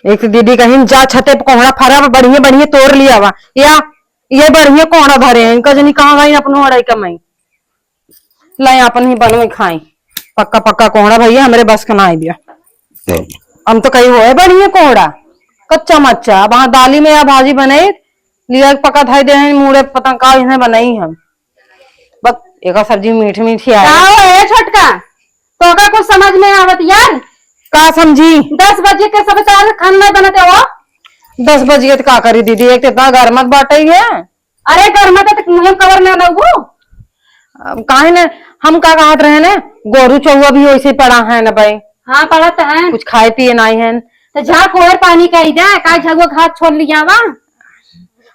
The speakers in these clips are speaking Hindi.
एक तो दीदी कहीं जा छते पे कोहड़ा फरा बढ़िया बढ़िया तोड़ लिया वा या ये बढ़िया कोहड़ा भरे हैं इनका जनी कहाँ गई अपनो अड़ाई कमाई लाई अपन ही बनवे खाई पक्का पक्का कोहड़ा भैया हमारे बस का ना आई बिया। हम तो कहीं हुए बढ़िया कोहड़ा कच्चा मच्चा वहां दाली में या भाजी बनाई लिया पका थाई दे मुड़े पता का इन्हें बनाई हम बस एक सब्जी मीठी मीठी आया छोटका तो का कुछ समझ में आवत यार का समझी 10 बजे के सब चार खाना बनाते हो 10 बजे तो का करी दीदी एक इतना घर मत बांटा ही है। अरे घर में तो मुंह कवर ना लगू काहे ने हम का कहत रहे ने गोरू चौवा भी वैसे पड़ा है ना भाई। हाँ पड़ा तो है कुछ खाए पिए नहीं है तो जा कोहर पानी कही दे का झगो घाट छोड़ लिया वा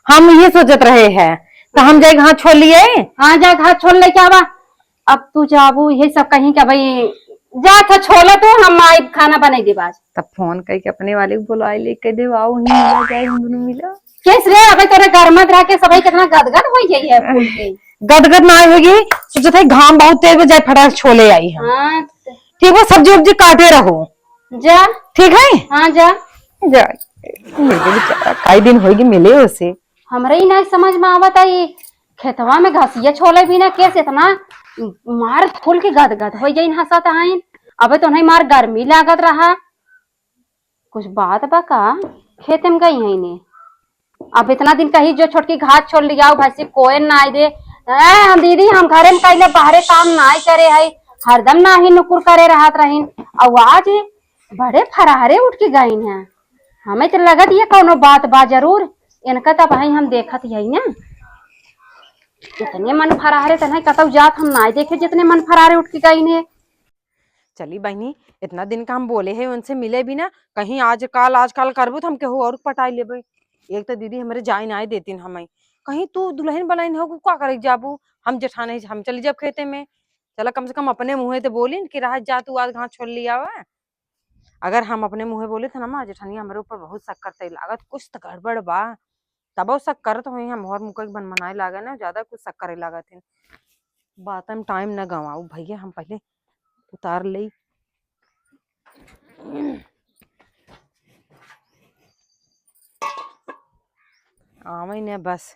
हम ये सोचत रहे हैं तो हम जाए घाट छोड़ लिए। हाँ जा घाट छोड़ ले क्या वा अब तू जाबू ये सब कहीं का भाई जा था छोला तो हम आई खाना बनेगी बाज तब फोन करके अपने वाले को बुला लेके दे आओ ही मिला जाए हम दोनों मिला किस रे अबे तेरे घर में रह के सभी कितना गदगद हो गई है फूल के गदगद ना होगी सोचा था घाम बहुत तेज जाए फटाक छोले आई हम। हाँ ठीक है सब्जी उब्जी काटे रहो जा ठीक है। हाँ जा जा बेचारा कई दिन होगी मिले उसे हमरे ही नहीं समझ में आवत है खेतवा में घसिया छोले भी ना कैसे इतना मार फूल के गदगद हो गई हंसत है अबे तो नहीं मार गर्मी लागत रहा कुछ बात बा का खेत में गई है ने अब इतना दिन कही जो छोटकी घाट छोड़ लिया भैंसी कोई ना आई दे दीदी हम घरे में कहीं बाहरे काम ना करे है हरदम ना ही नुकुर करे रहत रहीन और आज बड़े फरारे उठ के गई हैं हमें तो लगत ये कोनो बात बा जरूर इनका तो भाई हम देखत यही ना इतने मन फरारे तो नहीं कतौ जात हम ना देखे जितने मन फरारे उठ के गई ने। चली बहनी इतना दिन का हम बोले हैं उनसे मिले भी ना कहीं आजकल करबो तो हम केहू और पटाई लेबे। एक तो दीदी हमारे जाई ना देती हमें कहीं तू दुल्हन बलाइन हो का करे जाबू हम जेठाने हम चली जब खेते में चला कम से कम अपने मुँह तो बोली कि राहत जा तू आज घाट छोड़ लिया हुआ। अगर हम अपने मुँह बोले थे ना माँ जेठानी हमारे ऊपर बहुत शक करते लागत कुछ तो गड़बड़ बा तब शक करत हुई हम और मुकर बन मनाए लागे ना ज्यादा कुछ शक करे लागत है बात में टाइम न गवाऊ भैया हम पहले उतार ले आवे ने बस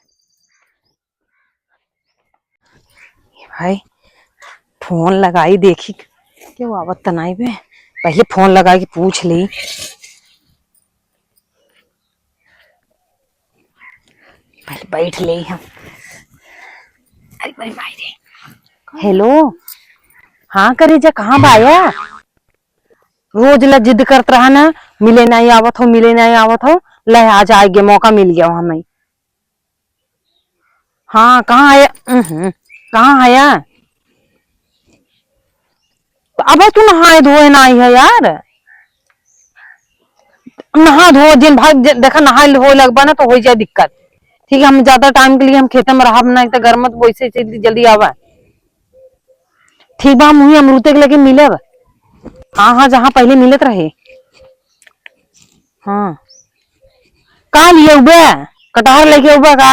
भाई फोन लगाई देखी क्यों आवत तनाई बे पहले फोन लगा के पूछ ली पहले बैठ ले हम। अरे भाई भाई हेलो हाँ करे जा कहाँ बाया रोज ला जिद करत रहा ना मिले नहीं आवत हो ले आज आएगे मौका मिल गया हमें। हाँ कहाँ आया कहाँ आया तो अब तू नहाए धोए ना आई है यार नहा धो दिन भाई देखा नहाए धोए लगवा ना तो हो जाए दिक्कत। ठीक है हम ज्यादा टाइम के लिए हम खेत में रहा ना तो घर मत वैसे जल्दी आवा ठीक बा हम वही अमरूते के लेके मिलब। हाँ जहाँ पहले मिलत रहे हाँ कहाँ लिए हुए कटहर लेके हुआ का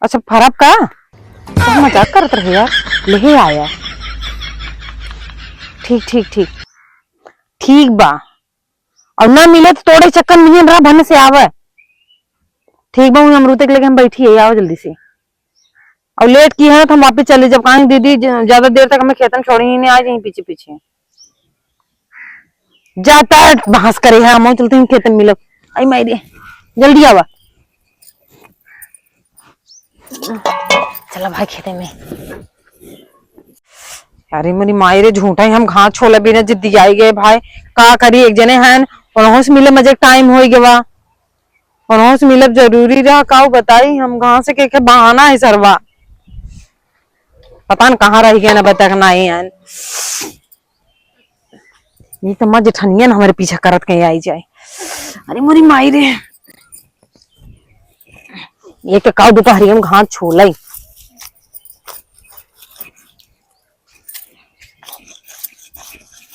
अच्छा फरब का तो मजाक करत रहे यार ले आया ठीक ठीक ठीक ठीक बा और ना मिले तो तोड़े चक्कर नहीं रहा भन से आवे ठीक बा अमरूते के लेके हम बैठी है आओ जल्दी से और लेट की है तो हम वापिस चले जब कहीं दीदी ज्यादा देर तक हमें खेतन छोड़ी ही नहीं आज यहीं पीछे पीछे जाता बहस करे है हम चलते हैं खेतन मिलो आई मायरे जल्दी आवा चला भाई खेते में। अरे मेरी मायरे झूठा ही हम घास छोला बिना जिद्दी आई गए भाई का करी एक जने हैं और मिले मजे टाइम हो गया और मिलब जरूरी रहा काऊ बताई हम घास से के बहाना है सरवा पता न कहाँ रह गया ना बता नहीं है ये तो माँ जेठनिया न हमारे पीछा करत कहीं आई जाए। अरे मोरी माई रे ये तो काऊ दोपहरी हम घास छोला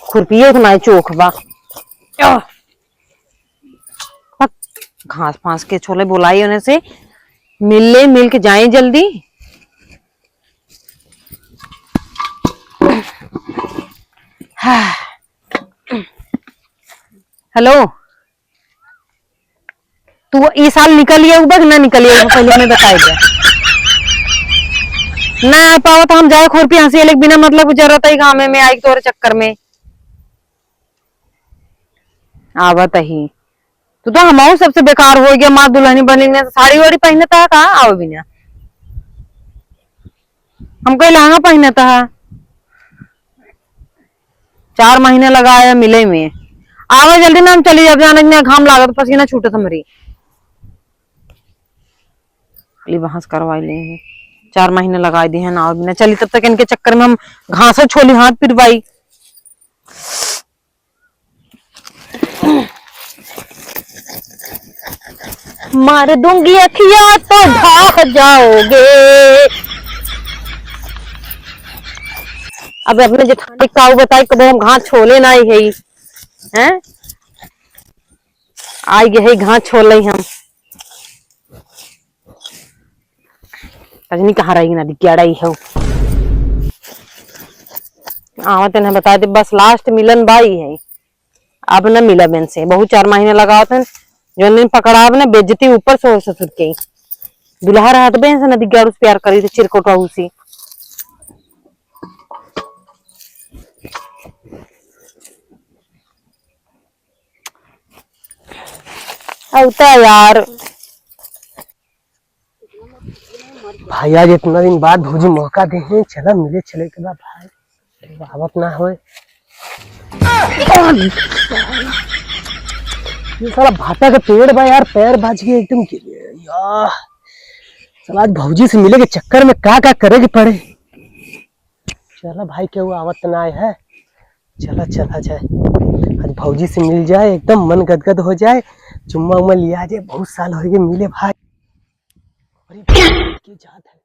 खुरपिए तो मैं चोख बा घास फांस के छोले बुलाई उन्हें से मिल के जाए जल्दी। हेलो, तू इस साल निकलिए उबक ना निकलिए पहले हमें बताई दे। ना आ पाओ तो हम जाए खुरपी हंसी लेकिन बिना मतलब जरूरत है गाँव में आई तोरे चक्कर में आवत ही। तू तो हमाऊ सबसे बेकार हो गया, माँ दुल्हनी बनी ने साड़ी वाड़ी पहनता है कहाँ आओ बिना, हमको लहंगा पहनता है। 4 महीने लगाया मिले में, आवे जल्दी ना हम चली जाते, जाने घाम लागत पसीना छूटे हमारी बहस करवाई ले। 4 महीने लगा दिए हैं ना बिना चली, तब तक इनके चक्कर में हम घास छोली हाथ पिटवाई। मार दूंगी अखिया तो ढाह जाओगे। अब अपने जेठानी काऊ बताई कब हम घास छोले ना है हैं, आई गए घास छोले हम रजनी कहाँ रही ना दिक्कत आई है आवत न बता दे। बस लास्ट मिलन भाई है, अब न मिला बेन से बहुत 4 महीने लगाओ थे जो दिन पकड़ा ने बेइज्जती ऊपर से हो ससुर के दुल्हा रहत बेन से नदी 11 प्यार करी थे चिरकोटा उसी औता यार। भाई आज इतना दिन बाद भौजी मौका दे हैं, चला मिले चले के बाद भाई आवत ना हो। ये साला भाटा का पेड़ बा यार, पैर बाज गए एकदम यार। साला आज भौजी से मिले के चक्कर में का करे के पड़े। चला भाई क्या हुआ आवत ना आए है, चला चला जाए आज भौजी से मिल जाए, एकदम मन गदगद हो जाए, चुम्मा उम्मा लिया जाए, बहुत साल हो गए मिले भाई। अरे की जात है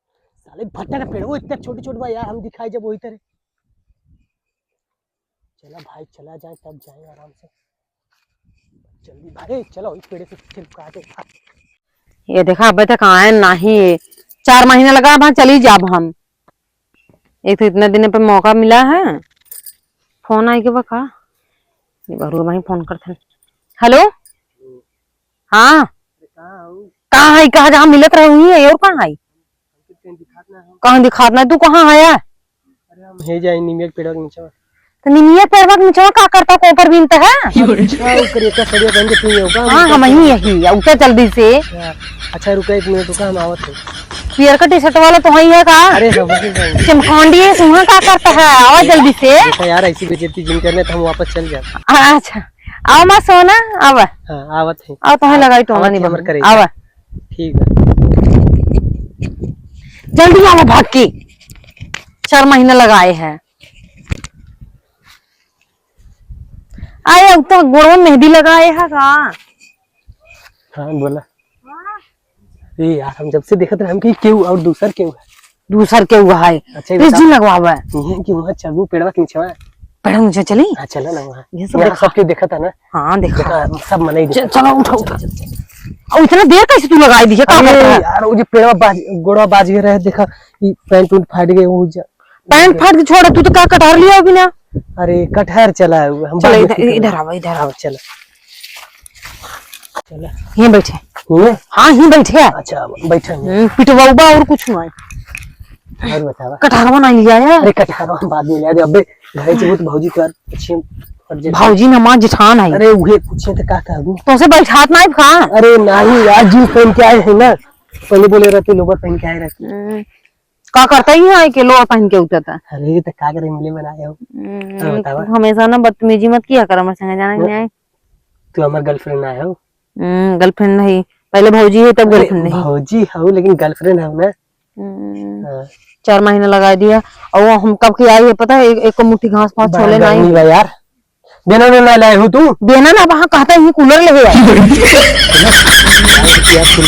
साले भट्टा का पेड़ वो इतना छोटे छोटे भाई यार, हम दिखाई जब वही तरह। चला भाई चला जाए तब जाए आराम से जल्दी भाई, चलो इस पेड़ से चिपकाते। ये देखा अब तक आए नहीं, 4 महीने लगा वहां चली जाब हम। एक तो इतने दिन पे मौका मिला है, फोन आई के बका वही फोन करते। हेलो हाँ कहाँ है, कहाँ जहाँ मिलत रहे हुई है और कहाँ है, कहाँ दिखाना तू कहाँ आया। अरे हम हे जाए नीम पेड़ के नीचे, तो निमिया पेड़वा के नीचे का करता को ऊपर बिनता है। हाँ हम यही उतर जल्दी से। अच्छा रुका 1 मिनट रुका, हम आवत है। पियर का टी शर्ट वाला तो है का, अरे चमखंडी सुहा का करता है, आओ जल्दी से यार। ऐसी बेइज्जती जिन करने तो हम वापस चल जाए। अच्छा आओ माँ सोना अब आवत है, आओ तुम्हें लगाई तो नहीं हमर करे आवा ठीक है, जल्दी आओ भाग के 4 महीने लगाए हैं। आए अब तो गोड़ में मेहंदी लगाए है का। हाँ बोला ये यार, हम जब से देखा था हम कहीं क्यों और दूसर क्यों है, दूसर के हुआ है। अच्छा जी लगवावा कि वहाँ चलू पेड़वा के नीचे पेड़ नीचे चली। हाँ चला ना वहाँ, ये सब सब क्यों देखा था ना। हाँ देखा सब मना ही चलो उठो उठो। और इतना देर कैसे तू लगाई दी है यार, वो जो पेड़वा गोड़वा बाज गए रहे, देखा पैंट उंट फाट गए, वो पैंट फाट के छोड़, तू तो क्या कटहर लिया अभी ना। अरे कटहर चला है हम, चलो इधर आओ इधर आओ। चला चला यहीं बैठे। हाँ यहीं बैठे। अच्छा बैठे पिटवाऊबा और कुछ हुआ और बतावा। कटहरवा नहीं लिया है। अरे कटहरवा हम बाद में लिया दे, अबे घर से बहुत भौजी कर अच्छी भाऊजी ना मां जेठान है। अरे उहे पूछे तो का कहूं, तो से बैठात नहीं खा। अरे नहीं यार जींस पहन के आए हैं ना, पहले बोले रहते लोवर पहन के आए रहते। का करता ही है कि लोअर पहन के उतरता। अरे तो का करे मिले बनाए हो। हमेशा ना बदतमीजी मत किया कर हमारे संग, जाना नहीं। तू हमार गर्लफ्रेंड ना हो। गर्लफ्रेंड नहीं, पहले भौजी है तब गर्लफ्रेंड नहीं। भौजी हो लेकिन गर्लफ्रेंड हो ना। 4 महीने लगा दिया और वो हम कब की आई है पता है, एक मुट्ठी घास पाँच छोले नहीं यार। बेना ना लाए हो तू, बेना ना वहाँ कहता है कूलर ले आए।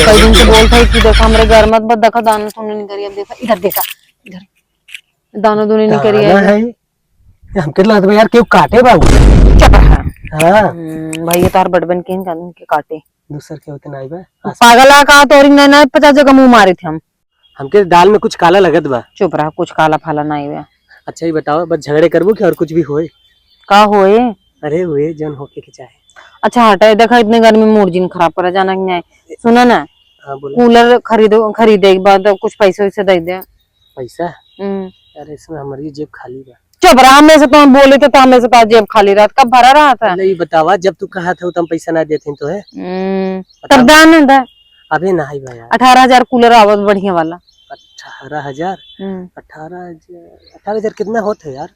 कई दिन से बोलता है कि देखा हमारे घर मत बस देखा दाना सुनने नहीं करिए। अब देखा इधर, देखा इधर दाना दूनी नहीं करिए। हमके लगता है यार क्यों काटे बाबू। चुप रहा। हाँ भाई ये तार बड़बन के काटे दूसर के होते नहीं बा। पागला का तो 50 जगह मुंह मारे थे हम। हमके दाल में कुछ काला लगत बा। चुप रहा, कुछ काला फाला नहीं हुआ। अच्छा ये बताओ बस झगड़े करबो कि और कुछ भी होए। का होए? अरे हुए जन होके के चाहे। अच्छा हटा, देखा इतने गर्मी में मूड जिन खराब करा जाना कि नहीं। सुनो ना, हाँ बोलो। कूलर खरीदे के बाद कुछ पैसे वैसे दे दे। पैसा? हम्म। अरे इसमें हमारी जेब खाली बा। चुप रहा, हमें से तुम बोले तो हमें से कहा जेब खाली रहा, कब भरा रहा था? पहले ये बतावा, जब तू कहा था तब पैसा ना देते तो है। तब दान था। अबे नहीं भाई यार, 18,000 कूलर आवत बढ़िया वाला। 18,000? 18,000 कितना होते है यार?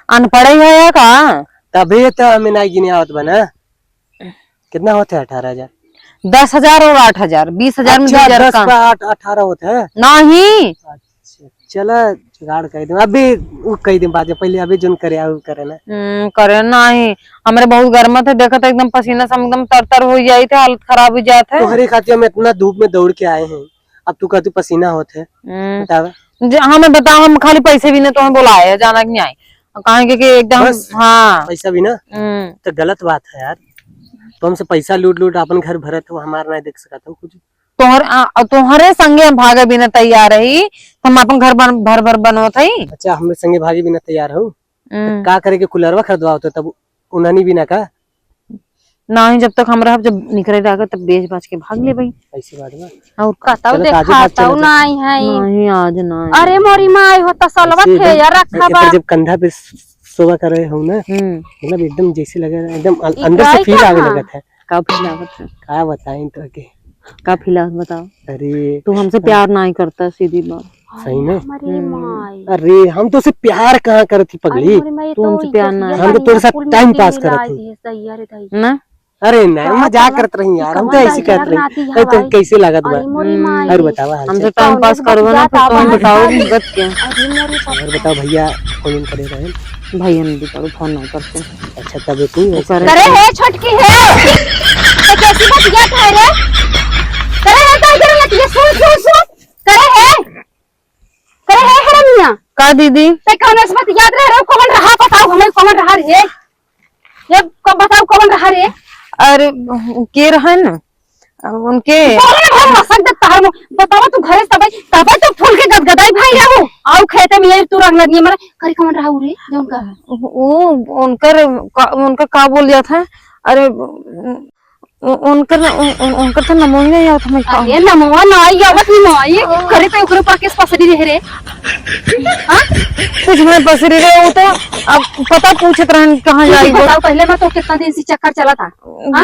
अनपढ़ ही है या का? तभी तो हमें नहीं गिने आवत बना। कितना होते है 18,000? 10,000 और 8,000, 20,000 में 2,000 10 का। का 18 होते है। नहीं अच्छा चला जुगाड़ कर दे अभी, वो कह दे बाद में, पहले अभी जोन करे वो करे ना। करे नहीं, हमारे बहुत गर्म थे, देखा था एकदम पसीना से एकदम तर हो जाई थे, हालत खराब हो जाते है। तुम्हारे खातिर हम इतना धूप में दौड़ के आए हैं, अब तू कहती पसीना होते है। बतावा। हमें बताओ, हम खाली पैसे भी नहीं तो हमें बुलाए जाना कि नहीं, कहेंगे कि एकदम। बस? हाँ पैसा भी ना तो गलत बात है यार। तो हमसे पैसा लूट लूट अपन घर भरत हो, हमारा नहीं देख सका था कुछ। तुम्हारे संगे हम भागे भी न तैयार रही, हम अपन घर भर भर बनवत हई। अच्छा हमें संगे भागी भी ना तैयार हूँ, का करे के कुलरवा खरीदवा होता तब उन्होंने भी ना का। नहीं, जब तक हम जब निकले जाकर तब बेच बाच के भाग ले भाई। ऐसी बात में और कहता चलो, देखा ताजे तो बात नहीं है। नहीं आज नहीं। अरे मोरी माई होता सलवा ऐसे थे यार रखा बा। जब कंधा पे सोवा कर रहे हो ना, मतलब एकदम जैसे लगे एकदम अंदर इकाई से फील आने कहाँ? लगा था। का फिलावत है? क्या बताएं तो के। का फिलावत बताओ। अरे तू हमसे प्यार नहीं करता, सीधी बात। सही में? मोरी माई। अरे हम तो सिर्फ प्यार कहाँ करती पगली, मोरी माई तू हमसे प्यार ना- हम तो तेरे साथ टाइम पास करत थी। ना अरे नहीं मजाक करत रही यार, हम तो ऐसी करत रही। तो कैसे लागत बा? और बतावा हाल हमसे चाल। टाइम पास करो ना, फिर तुम बताओ गत क्या। और बताओ भैया फोन करे रहे? भैया ने बताओ, फोन नहीं करते। अच्छा तब तू ऐसा करे है छोटकी है तो कैसी बात याद है रे? करे है तो इधर मत ये सुन करे है हरमिया का दीदी? ते कौन इस बात याद रह कौन रहा बताओ हमें, कौन रहा रे ये कब बताओ कौन रहा रे? अरे के रहन उनके बोले ना भाई मसक दे तार मो बताओ तू घरे तब तो फूल के गदगदाई भाई रहू आउ खेते में ये तू रंग लगी मरे करे कौन रहा रे जोन का वो उनका का बोल दिया था। अरे उनका तो नमो ही नहीं आता हमें। अरे नमवा नहीं आवत नहीं आई करे तो ओकरे पर केस पसरी रहे रे। हां कुछ में पसरी रहे हो तो अब पता पूछत रहन कहाँ जाई वो। बताओ पहले मैं तो कितना दिन से चक्कर चला था।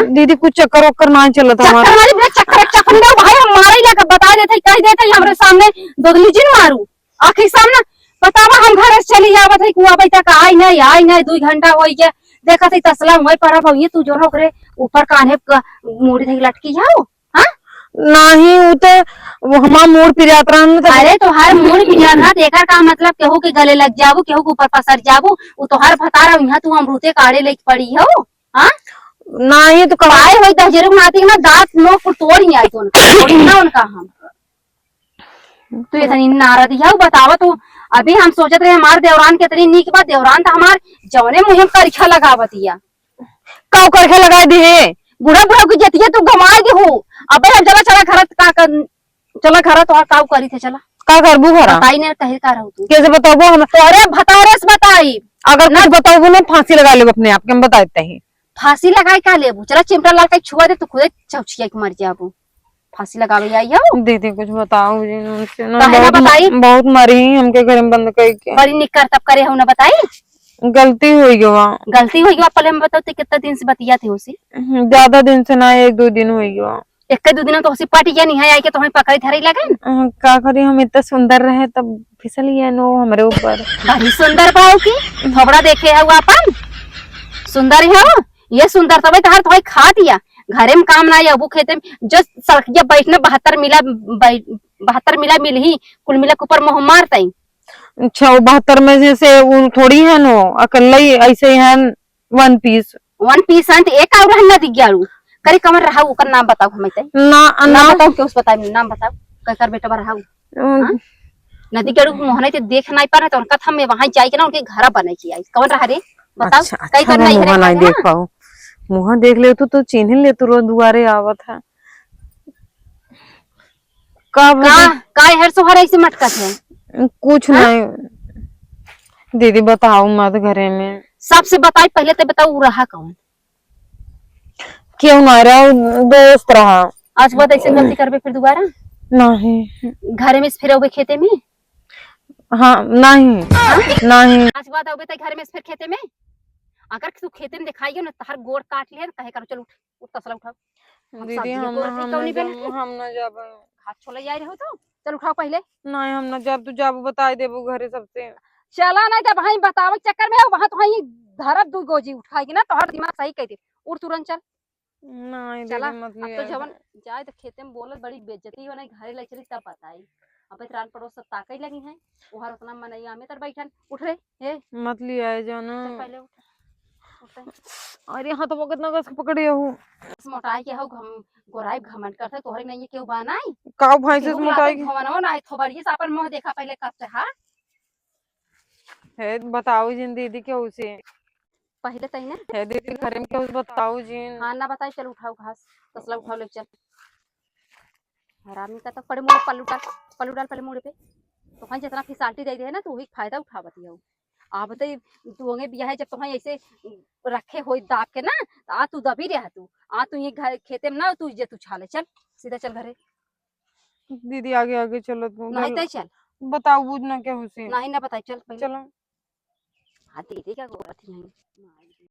दीदी कुछ चक्कर वक्कर नहीं चला था हमारा। चक्कर वाली चक्कर दे भाई हम मारे लगा बता देते कह देते हमरे सामने दोगली जिन मारू आखिर सामने बतावा हम घर से चली जावत है कुआ बैठा का आई नहीं 2 घंटा होई के देखत है तसला होई पर भई तू जो ओकरे ऊपर कान्हे मुड़ी थे लटकी जाओ। हां नहीं वो तो हमारा मूड पिर यात्रा में तो। अरे तोहार मूड पिजाना एकर का मतलब केहू के गले लग जाबू केहू के ऊपर पसर जाबू वो तोहार भतारा यहाँ तू अमरूते काढ़े लेके पड़ी हो। हां नहीं तो कबाए होई दहजरे नाती ना दांत नो फुट तोड़ ही आई तो ना उनका हम तू इतनी नाराज है बतावा तू। अभी हम सोचत रहे हमार देवरान के तरी नीक बात देवरान तो हमार जवने मुंह में करखा लगावतिया काऊ करके लगा दी है। बुढ़ा बुढ़ा की जतिया तू गमाए दी हो। अबे हम चला घर का चला घर तो काऊ करी थे चला का करबू घरा बताई ने कहे का रहू तू कैसे बताबो हम? तोरे भतारे से बताई अगर कुछ बताओगे ना फांसी लगा ले अपने आप के, हम बता देते हैं। फांसी लगाए का लेबू चला चिमटा लाल का छुआ दे तो खुद चौचिया के मर जाबू फांसी लगावे आई हो। दीदी कुछ बताओ जी, उनसे ना काहे ना बताई? बहुत मरी हमके घर में बंद करके। बड़ी निकर तब करे हो ना बताई गलती हुई गवा। गलती हुई गवा पहले हम बताओ कितना दिन से बतिया थे उसी ज्यादा दिन से ना, 1-2 दिन हुई गवा। एक 2 दिन तो उसी पार्टी या नहीं है आई के तुम्हें पकड़ी धरी लगे का करी, हम इतना सुंदर रहे तब फिसल गया नो हमारे ऊपर। बड़ी सुंदर पाओ की थोबड़ा देखे है अपन सुंदर है ये सुंदर तब तहार तो खा दिया घरे में काम ना अबू खेते में जो सड़किया बैठने 72 मिला मिल ही कुल मिला के ऊपर मोह मारता ही। अच्छा 72 में जैसे वो थोड़ी है नो अकेले ही ऐसे ही है। 1 पीस अंत एक और रहना दिख गया करे कमर रहा ओकर नाम बताओ हमें ना नाम बताओ के उस बताओ नाम बताओ कहकर बेटा रहा नदी के मोहने ते देख नहीं पा रहे तो उनका हम वहां जाई के ना उनके घर बने की आई कौन रहा रे बताओ। अच्छा, कई कर नहीं मुहा नहीं देख पाओ, मुहा देख ले तो चिन्ह ले तो दुआरे आवत है। का हर सोहर ऐसे मटका है कुछ नहीं दीदी बताओ मत घरे में सबसे बताई पहले तो बताओ रहा कौन क्यों मारा दोस्त रहा। आज के बाद ऐसे गलती करबे फिर दोबारा नहीं घर में से फिर आओगे खेते में। हाँ नहीं नहीं आज के बाद आओगे तो घर में से फिर खेते में। अगर तू खेते में दिखाइयो ना तार गोड़ काट ले कहे कर चल उठ उठ तसला उठाओ। हम दीदी सब्जी हम को हम कौनी न बेले जब हम न जब हाथ छोले जाए रहो तो चल उठाओ पहले। नहीं हम न जब तू जब बता देबो घरे सबसे। चला नहीं जब वहीं बतावे चक्कर में वहां तो वहीं धरब दू गोजी उठाएगी ना तोहर दिमाग सही कह दे। उठ तुरंत चल नहीं चला। दीदी मत अब लिया तो जवन जाए तो खेते में बोलत बड़ी बेइज्जती हो नहीं घरे ले चली तब बताई। अब रान पड़ोस सब ताकई लगी है ओहर उतना मनैया में तर बैठन उठ रे ए मत लिया है जो ना। चल पहले उठ उठ अरे हाँ तो वो कितना कस के पकड़े हो। मोटाई के हो घम गोराई घमंड करते तोहरे नहीं केहू बनाई काऊ भाई से केहू मोटाई लाते भवनवा ना थोबड़िए से अपन मुंह देखा पहले कब से हां है बताओ जिन दीदी के उसे पहले तई ना है दीदी घरे में के उस बताओ जिन। हां ना बताई चल उठाओ घास तसला उठाओ ले चल। हरामी का तो पड़े मुंह पल्लू डाल पहले मुंह पे तो कहीं जितना फिसाल्टी दे दे ना तो वही फायदा उठावती हो। आप बताइए तू बिया है जब तो ऐसे रखे हो दाब के ना आ तू दबी रहा तू आ तू ये घर खेते में ना तू जे तू छाले चल सीधा चल घरे दीदी आगे आगे चलो तू नहीं तय चल बताओ बुझ ना क्या उसे। नहीं ना बताई चल पहले चलो हाँ दीदी क्या गोरा थी नहीं